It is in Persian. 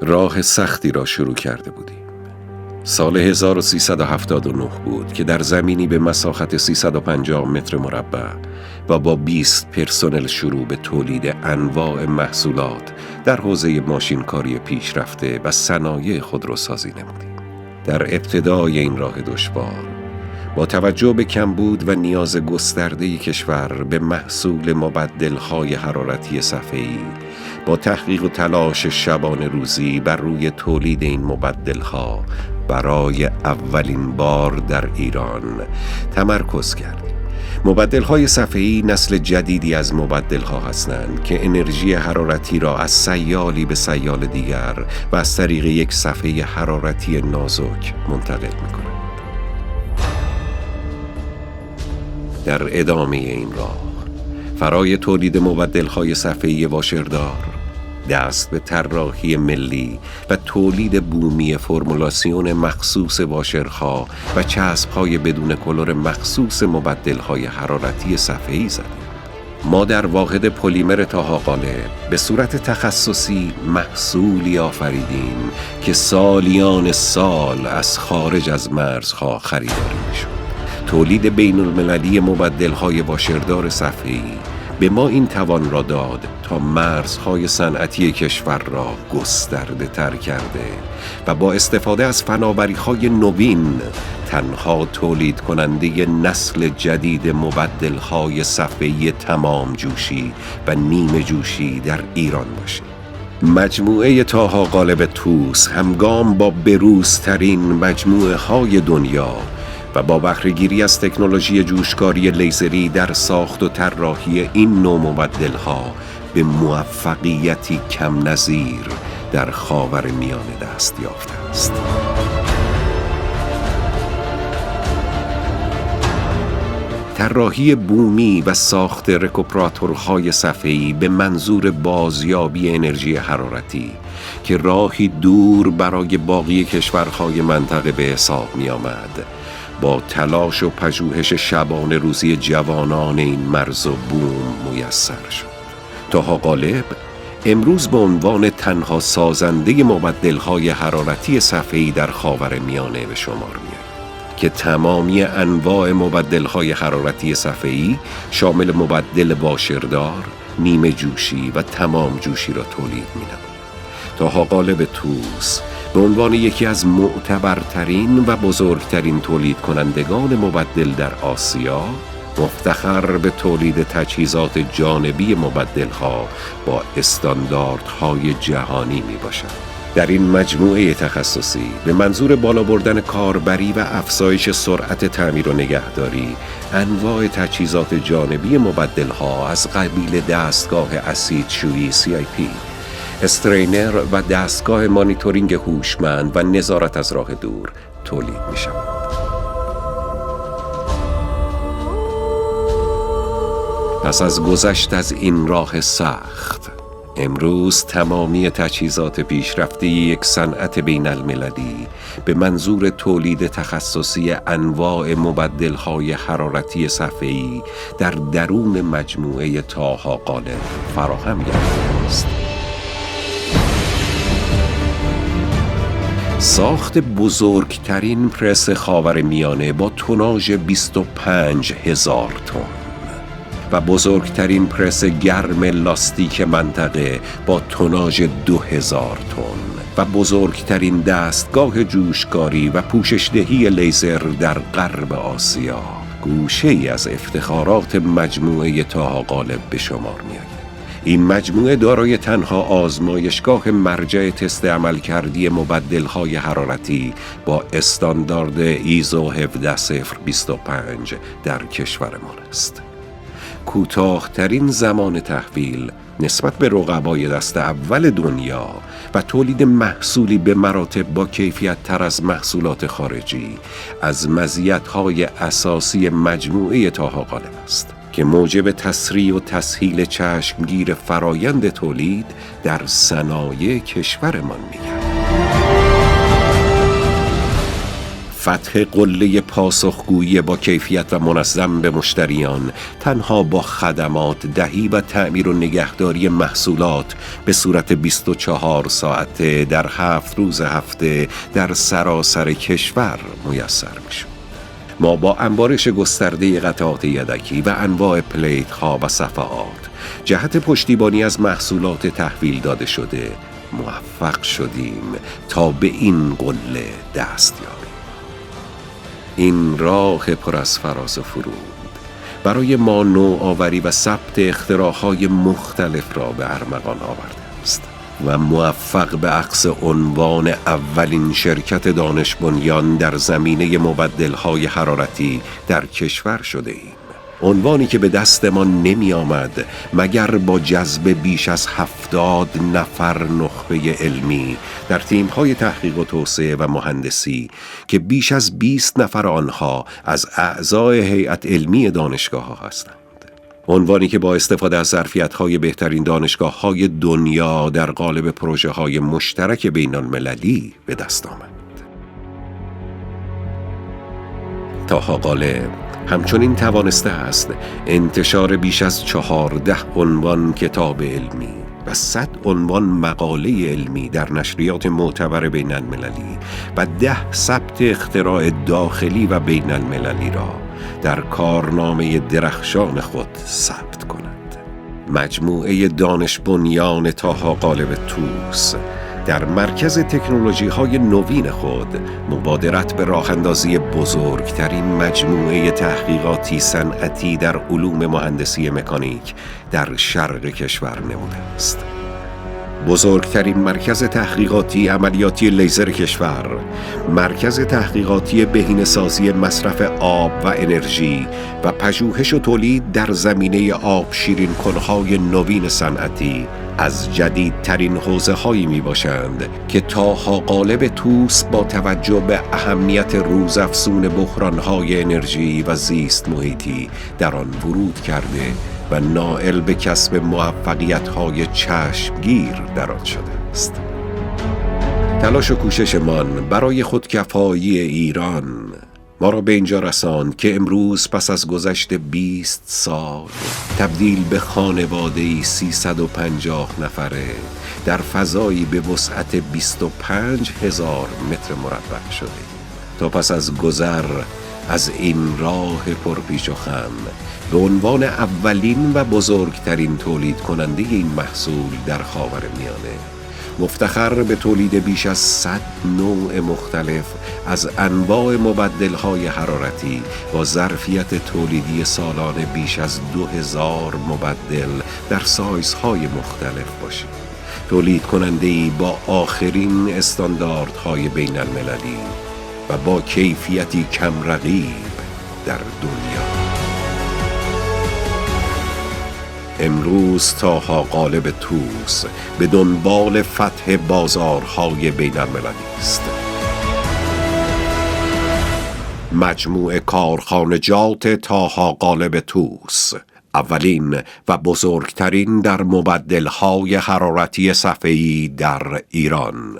راه سختی را شروع کرده بودیم. سال 1379 بود که در زمینی به مساحت 350 متر مربع و با 20 پرسنل شروع به تولید انواع محصولات در حوزه ماشینکاری پیشرفته و صنایع خودروسازی نمودیم. در ابتدای این راه دشوار، با توجه به کمبود و نیاز گسترده کشور به محصول مبدل‌های حرارتی صفحه‌ای، با تحقیق و تلاش شبانه روزی بر روی تولید این مبدل‌ها برای اولین بار در ایران تمرکز کردیم. مبدل‌های صفحه‌ای نسل جدیدی از مبدل‌ها هستند که انرژی حرارتی را از سیالی به سیال دیگر و از طریق یک صفحه حرارتی نازک منتقل می‌کنند. در ادامه این راه، فرای تولید مبدل‌های صفحه‌ای واشردار، دست به طراحی ملی و تولید بومی فرمولاسیون مخصوص واشرها و چسب‌های بدون کلور مخصوص مبدل‌های حرارتی صفحه‌ای زدیم. ما در واحد پلیمر طاها-قالب به صورت تخصصی محصولی آفریدیم که سالیان سال از خارج از مرزها خریداری می‌شد. تولید بین المللی مبدل‌های واشردار صفحه‌ای به ما این توان را داد تا مرزهای صنعتی کشور را گسترده تر کرده و با استفاده از فناوری‌های نوین تنها تولید کننده نسل جدید مبدل‌های صفحه‌ای تمام جوشی و نیمه جوشی در ایران باشیم. مجموعه طاها-قالب توس همگام با بروزترین مجموعه‌های دنیا و با بهره‌گیری از تکنولوژی جوشکاری لیزری در ساخت و طراحی این نوع مبدل‌ها به موفقیتی کم نظیر در خاورمیانه دست یافته است. طراحی بومی و ساخت رکوپراتورهای صفحه‌ای به منظور بازیابی انرژی حرارتی که راهی دور برای باقی کشورهای منطقه به حساب می آمد، با تلاش و پژوهش شبانه روزی جوانان این مرز و بوم میسر شد. طاها-قالب امروز به عنوان تنها سازنده مبدل‌های حرارتی صفحه‌ای در خاورمیانه به شمار می‌آید که تمامی انواع مبدل‌های حرارتی صفحه‌ای شامل مبدل واشردار، نیمه جوشی و تمام جوشی را تولید می‌نماید. طاها-قالب توس به عنوان یکی از معتبرترین و بزرگترین تولید کنندگان مبدل در آسیا، مفتخر به تولید تجهیزات جانبی مبدل‌ها با استانداردهای جهانی میباشد. در این مجموعه تخصصی به منظور بالا بردن کاربری و افزایش سرعت تعمیر و نگهداری، انواع تجهیزات جانبی مبدل‌ها از قبیل دستگاه اسیدشویی CIP، استرینر و دستگاه مانیتورینگ هوشمند و نظارت از راه دور تولید می شود. پس از گذشت از این راه سخت، امروز تمامی تجهیزات پیشرفته یک صنعت بین المللی به منظور تولید تخصصی انواع مبدل‌های حرارتی صفحه‌ای در درون مجموعه طاها-قالب فراهم گردیده است. ساخت بزرگترین پرس خاورمیانه با توناژ 25,000 تن و بزرگترین پرس گرم لاستیک منطقه با توناژ 2,000 تن و بزرگترین دستگاه جوشکاری و پوششدهی لیزر در غرب آسیا، گوشه‌ای از افتخارات مجموعه طاها-قالب به شمار می‌آید. این مجموعه دارای تنها آزمایشگاه مرجع تست عملکردی مبدل‌های حرارتی با استاندارد ایزو 17025 در کشورمان است. کوتاه‌ترین زمان تحویل نسبت به رقبای دست اول دنیا و تولید محصولی به مراتب با کیفیت تر از محصولات خارجی از مزیت‌های اساسی مجموعه طاها-قالب است که موجب تسریع و تسهیل چشمگیر فرایند تولید در صنایع کشورمان می‌گردد. فتح قله پاسخگویی با کیفیت و منظم به مشتریان تنها با خدمات دهی و تعمیر و نگهداری محصولات به صورت 24 ساعته در 7 روز هفته در سراسر کشور میسر میشد. ما با انبارش گسترده قطعات یدکی و انواع پلیت ها و صفحات جهت پشتیبانی از محصولات تحویل داده شده موفق شدیم تا به این قله دست یابیم. این راه پر از فراز و فرود برای ما نوآوری و ثبت اختراعهای مختلف را به ارمغان آورده است و موفق به اخذ عنوان اولین شرکت دانش بنیان در زمینه مبدل‌های حرارتی در کشور شده ایم. عنوانی که به دست ما نمی آمد مگر با جذب بیش از 70 نفر نخبه علمی در تیم‌های تحقیق و توسعه و مهندسی که بیش از 20 نفر آنها از اعضای هیئت علمی دانشگاه‌ها هستند. عنوانی که با استفاده از ظرفیت‌های بهترین دانشگاه‌های دنیا در قالب پروژه‌های مشترک بین‌المللی به دست آمد. طاها غالب همچنین توانسته است انتشار بیش از 14 عنوان کتاب علمی و 100 عنوان مقاله علمی در نشریات معتبر بین المللی و 10 ثبت اختراع داخلی و بین المللی را در کارنامه درخشان خود ثبت کند. مجموعه دانش بنیان طاها غالب توس در مرکز تکنولوژی های نوین خود مبادرت به راه اندازی بزرگترین مجموعه تحقیقاتی صنعتی در علوم مهندسی مکانیک در شرق کشور نموده است. بزرگترین مرکز تحقیقاتی عملیاتی لیزر کشور، مرکز تحقیقاتی بهینه‌سازی مصرف آب و انرژی و پژوهش و تولید در زمینه آب شیرین کنهای نوین صنعتی از جدیدترین حوزه‌هایی میباشند که طاها غالب توس با توجه به اهمیت روزافزون بحران‌های انرژی و زیست محیطی در آن ورود کرده و نائل به کسب موفقیت‌های چشمگیر در آن شده است. تلاش و کوششمان برای خودکفایی ایران ما را به اینجا رساند که امروز پس از گذشت 20 سال تبدیل به خانواده‌ای 350 نفره در فضایی به وسعت 25,000 متر مربع شده تا پس از گذر از این راه پرپیچ و خم به عنوان اولین و بزرگترین تولید کننده این محصول در خاورمیانه مفتخر به تولید بیش از 100 نوع مختلف از انواع مبدل‌های حرارتی با ظرفیت تولیدی سالانه بیش از 2000 مبدل در سایزهای مختلف باشیم. تولید کننده‌ای با آخرین استانداردهای بین المللی و با کیفیتی کم رقیب در دنیا. امروز طاها غالب توس به دنبال فتح بازارهای بین المللی است. مجموعه کارخانجات طاها غالب توس اولین و بزرگترین در مبدل‌های حرارتی صفحه‌ای در ایران